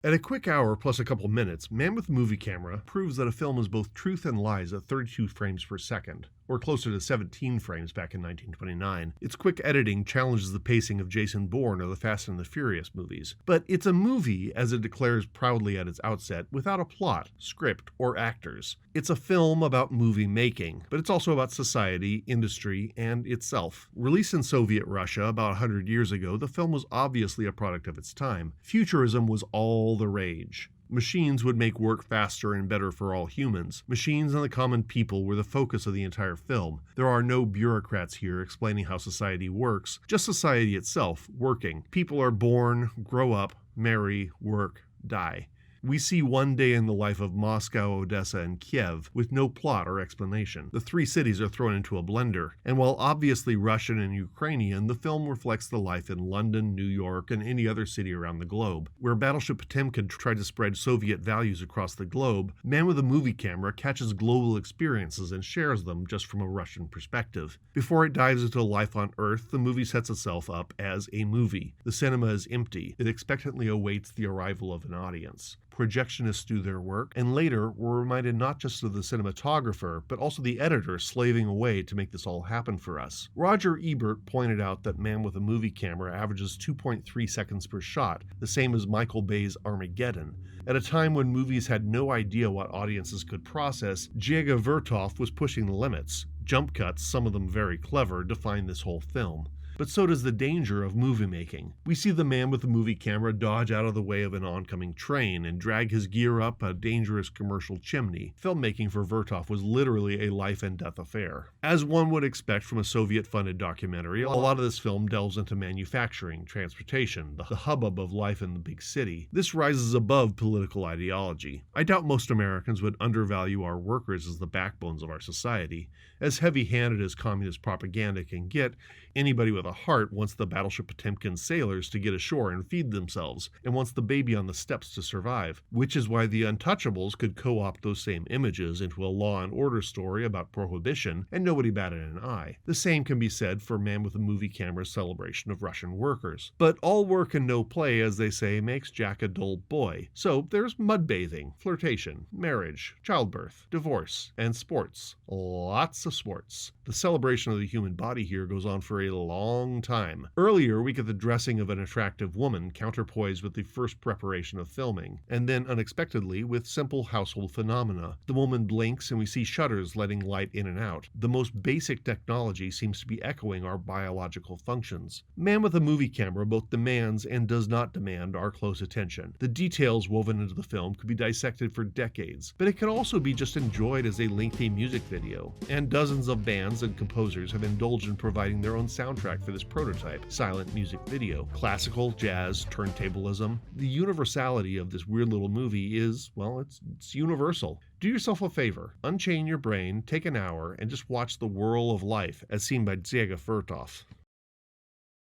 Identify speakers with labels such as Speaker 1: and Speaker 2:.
Speaker 1: At a quick hour plus a couple minutes, Man with Movie Camera proves that a film is both truth and lies at 32 frames per second, or closer to 17 frames back in 1929. Its quick editing challenges the pacing of Jason Bourne or the Fast and the Furious movies. But it's a movie, as it declares proudly at its outset, without a plot, script, or actors. It's a film about movie making, but it's also about society, industry, and itself. Released in Soviet Russia about 100 years ago, the film was obviously a product of its time. Futurism was all the rage. Machines would make work faster and better for all humans. Machines and the common people were the focus of the entire film. There are no bureaucrats here explaining how society works, just society itself working. People are born, grow up, marry, work, die. We see one day in the life of Moscow, Odessa, and Kiev with no plot or explanation. The three cities are thrown into a blender, and while obviously Russian and Ukrainian, the film reflects the life in London, New York, and any other city around the globe. Where Battleship Potemkin tried to spread Soviet values across the globe, Man with a Movie Camera catches global experiences and shares them just from a Russian perspective. Before it dives into life on Earth, the movie sets itself up as a movie. The cinema is empty. It expectantly awaits the arrival of an audience. Projectionists do their work, and later we're reminded not just of the cinematographer, but also the editor slaving away to make this all happen for us. Roger Ebert pointed out that Man with a Movie Camera averages 2.3 seconds per shot, the same as Michael Bay's Armageddon. At a time when movies had no idea what audiences could process, Dziega Vertov was pushing the limits. Jump cuts, some of them very clever, define this whole film. But so does the danger of movie making. We see the man with the movie camera dodge out of the way of an oncoming train and drag his gear up a dangerous commercial chimney. Filmmaking for Vertov was literally a life and death affair. As one would expect from a Soviet-funded documentary, a lot of this film delves into manufacturing, transportation, the hubbub of life in the big city. This rises above political ideology. I doubt most Americans would undervalue our workers as the backbones of our society. As heavy-handed as communist propaganda can get, anybody with a heart wants the Battleship Potemkin sailors to get ashore and feed themselves, and wants the baby on the steps to survive, which is why the Untouchables could co-opt those same images into a Law and Order story about prohibition, and nobody batted an eye. The same can be said for Man with a Movie Camera's celebration of Russian workers. But all work and no play, as they say, makes Jack a dull boy. So there's mud bathing, flirtation, marriage, childbirth, divorce, and sports. Lots of sports. The celebration of the human body here goes on for a long time. Earlier, we get the dressing of an attractive woman counterpoised with the first preparation of filming, and then unexpectedly with simple household phenomena. The woman blinks and we see shutters letting light in and out. The most basic technology seems to be echoing our biological functions. Man with a Movie Camera both demands and does not demand our close attention. The details woven into the film could be dissected for decades, but it can also be just enjoyed as a lengthy music video, and dozens of bands and composers have indulged in providing their own soundtrack for this prototype silent music video. Classical, jazz, turntablism. The universality of this weird little movie is, well, it's universal. Do yourself a favor, unchain your brain, take an hour, and just watch the whirl of life as seen by Dziega Vertov.